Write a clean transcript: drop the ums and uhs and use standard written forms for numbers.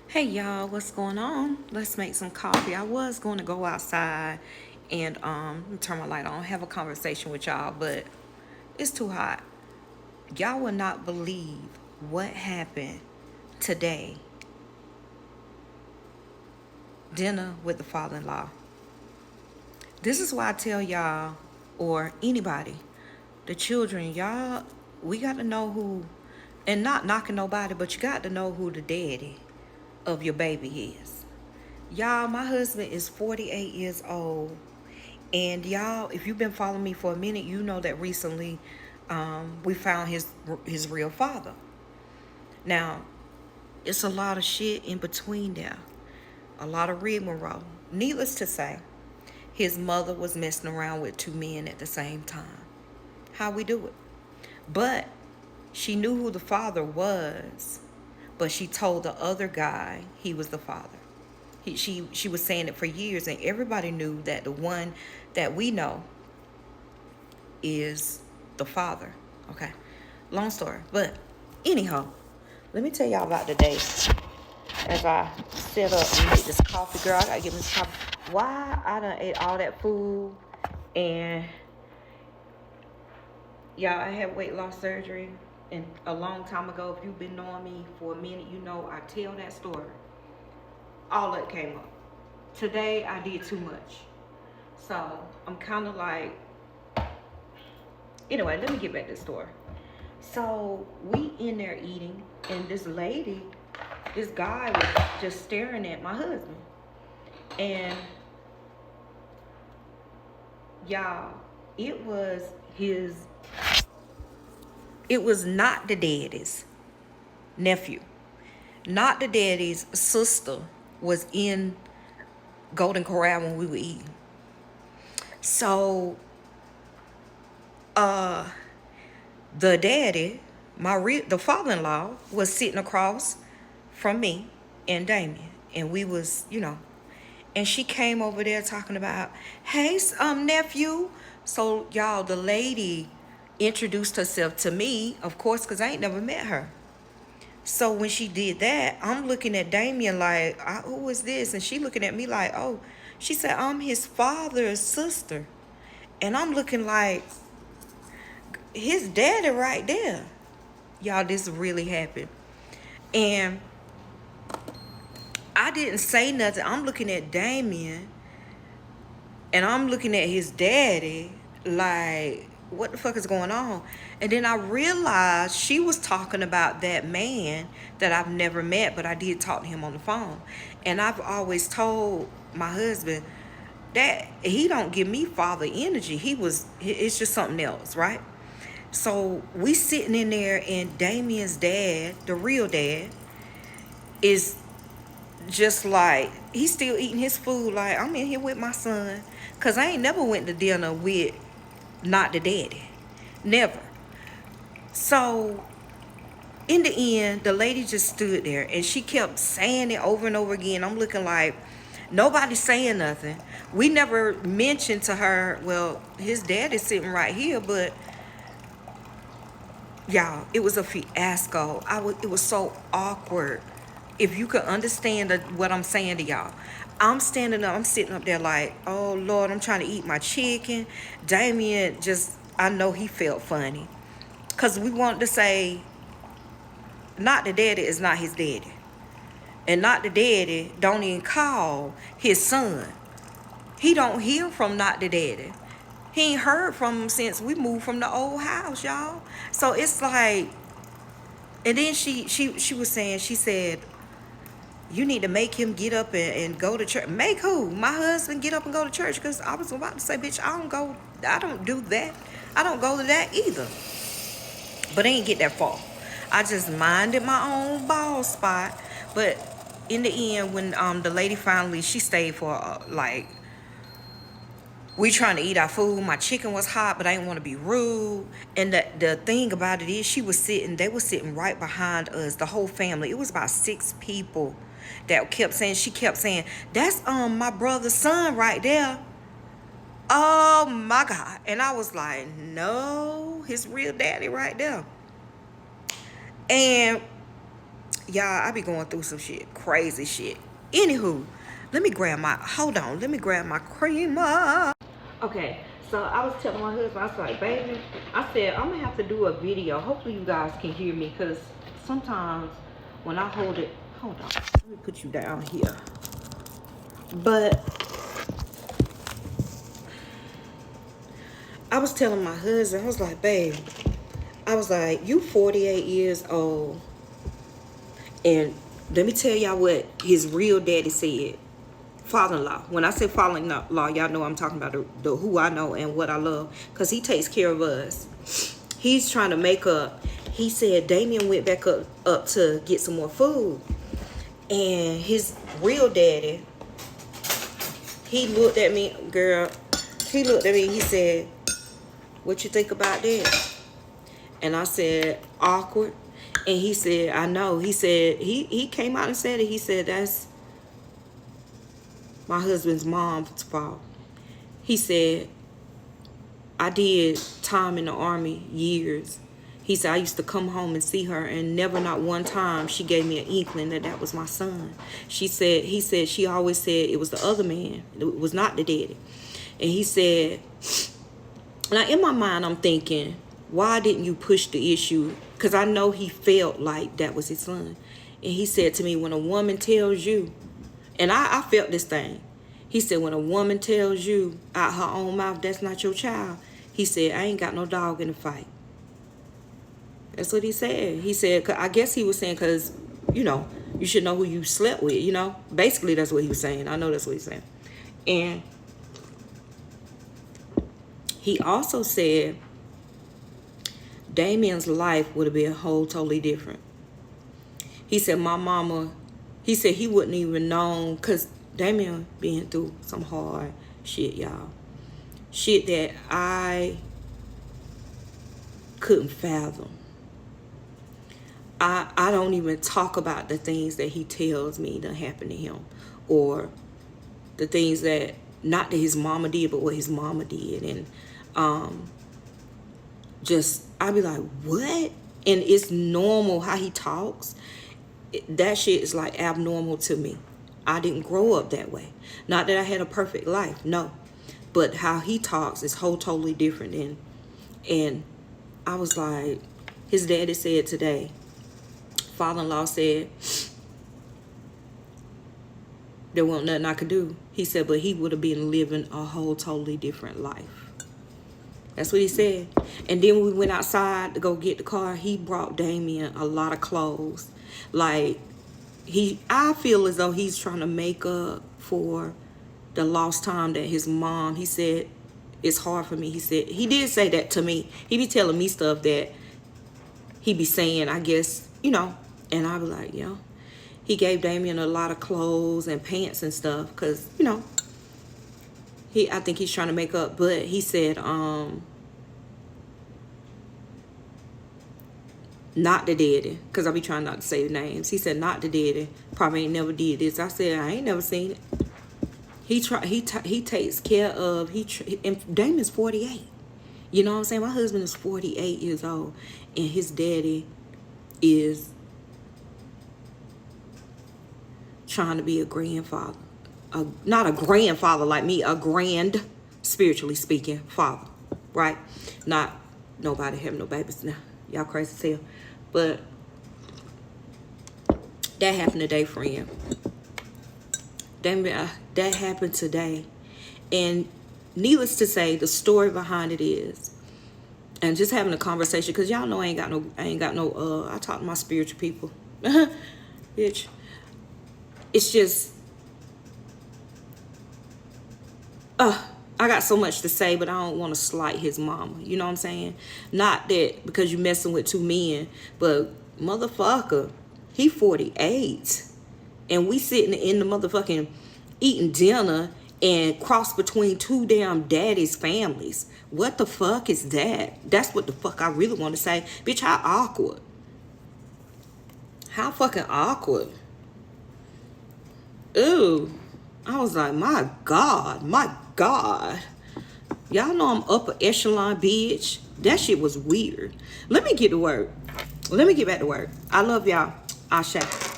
Hey y'all, what's going on? Let's make some coffee. I was going to go outside and turn my light on, have a conversation with y'all, but it's too hot. Y'all will not believe what happened today. Dinner with the father-in-law. This is why I tell y'all, or anybody, the children, y'all, we got to know who, and not knocking nobody, but you got to know who the daddy of your baby is. Y'all, my husband is 48 years old. And y'all, if you've been following me for a minute, you know that recently we found his real father. Now, it's a lot of shit in between there. A lot of rigmarole. Needless to say, his mother was messing around with two men at the same time. How we do it? But she knew who the father was, but she told the other guy he was the father. She was saying it for years, and everybody knew that the one that we know is the father. Okay, long story, but anyhow, let me tell y'all about the day as I set up and make this coffee. Girl, I gotta get me this coffee. Why I done ate all that food, and y'all, I had weight loss surgery and a long time ago. If you've been knowing me for a minute, you know I tell that story. All that came up. Today I did too much. So I'm kind of like, anyway, let me get back to the story. So we in there eating, and this guy was just staring at my husband. And y'all, it was not the daddy's nephew. Not the daddy's sister was in Golden Corral when we were eating. So the daddy, the father-in-law, was sitting across from me and Damien, and we was, and she came over there talking about, hey, nephew. So y'all, the lady introduced herself to me, of course, because I ain't never met her. So when she did that, I'm looking at Damien like, who is this? And she looking at me like, oh, she said, I'm his father's sister. And I'm looking like, his daddy right there. Y'all, this really happened. And I didn't say nothing. I'm looking at Damien, and I'm looking at his daddy like, what the fuck is going on? And then I realized she was talking about that man that I've never met, but I did talk to him on the phone. And I've always told my husband that he don't give me father energy. It's just something else, right? So we sitting in there, and Damien's dad, the real dad, is just like, he's still eating his food like, I'm in here with my son. Because I ain't never went to dinner with not the daddy. Never. So in the end, the lady just stood there, and she kept saying it over and over again. I'm looking like, nobody's saying nothing. We never mentioned to her, well, his dad is sitting right here, but y'all, it was a fiasco. It was so awkward. If you could understand what I'm saying to y'all. I'm sitting up there like, oh Lord, I'm trying to eat my chicken. Damien I know he felt funny. Because we wanted to say, not the daddy is not his daddy. And not the daddy don't even call his son. He don't hear from not the daddy. He ain't heard from him since we moved from the old house, y'all. So it's like, and then she was saying, she said, you need to make him get up and go to church. Make who? My husband get up and go to church? Because I was about to say, bitch, I don't do that. I don't go to that either. But I ain't get that far. I just minded my own ball spot. But in the end, when the lady finally, she stayed for we trying to eat our food. My chicken was hot, but I didn't want to be rude. And the thing about it is, they were sitting right behind us, the whole family. It was about 6 people that she kept saying, that's my brother's son right there. Oh my God. And I was like, no, his real daddy right there. And Y'all, I be going through some shit. Crazy shit. Anywho, let me grab my, hold on. Let me grab my creamer. Okay, so I was telling my husband, I was like, baby, I said, I'm going to have to do a video. Hopefully you guys can hear me, because sometimes when I hold it, hold on. Let me put you down here. But I was telling my husband, I was like, babe, I was like, you 48 years old. And let me tell y'all what his real daddy said. Father-in-law. When I say father-in-law, y'all know I'm talking about the who I know and what I love. Because he takes care of us. He's trying to make up. He said Damien went back up to get some more food. And his real daddy, he looked at me, girl. He looked at me, he said, what you think about that? And I said, awkward. And he said, I know. He said, he came out and said it. He said, that's my husband's mom's fault. He said, I did time in the army years. He said, I used to come home and see her, and never not one time she gave me an inkling that that was my son. He said she always said it was the other man. It was not the daddy. And he said, now in my mind, I'm thinking, why didn't you push the issue? Because I know he felt like that was his son. And he said to me, when a woman tells you, and I felt this thing. He said, when a woman tells you out her own mouth, that's not your child. He said, I ain't got no dog in the fight. That's what he said. He said, I guess he was saying, because, you know, you should know who you slept with, you know. Basically, that's what he was saying. I know that's what he's saying. And he also said, Damien's life would have been a whole totally different. He said, my mama, he said he wouldn't even known, because Damien been through some hard shit, y'all. Shit that I couldn't fathom. I don't even talk about the things that he tells me that happened to him, or the things that, not that his mama did, but what his mama did. And just, I be like, what? And it's normal how he talks. That shit is like abnormal to me. I didn't grow up that way. Not that I had a perfect life, no. But how he talks is whole totally different. And I was like, his daddy said today, father-in-law said, there wasn't nothing I could do. He said, but he would have been living a whole totally different life. That's what he said. And then when we went outside to go get the car, he brought Damien a lot of clothes. Like, I feel as though he's trying to make up for the lost time that his mom, he said, it's hard for me. He said, he did say that to me. He be telling me stuff that he be saying, I guess, you know, and I be like, yeah. He gave Damien a lot of clothes and pants and stuff because, you know, I think he's trying to make up. But he said, not the daddy, because I be trying not to say names. He said, not the daddy. Probably ain't never did this. I said, I ain't never seen it. He takes care of, and Damien's 48. You know what I'm saying? My husband is 48 years old, and his daddy is trying to be a grandfather. Not a grandfather like me, a grand, spiritually speaking, father, right? Not nobody having no babies now. Y'all crazy as hell. But that happened today, friend. That happened today. And needless to say, the story behind it is, and just having a conversation, because y'all know I ain't got no, I talk to my spiritual people. Bitch. It's just, I got so much to say, but I don't want to slight his mama. You know what I'm saying? Not that because you messing with two men, but motherfucker, he 48. And we sitting in the motherfucking eating dinner and cross between two damn daddies' families. What the fuck is that? That's what the fuck I really want to say. Bitch, how awkward. How fucking awkward. Ooh. I was like, my God. My God. Y'all know I'm upper echelon, bitch. That shit was weird. Let me get to work. Let me get back to work. I love y'all. Ashe.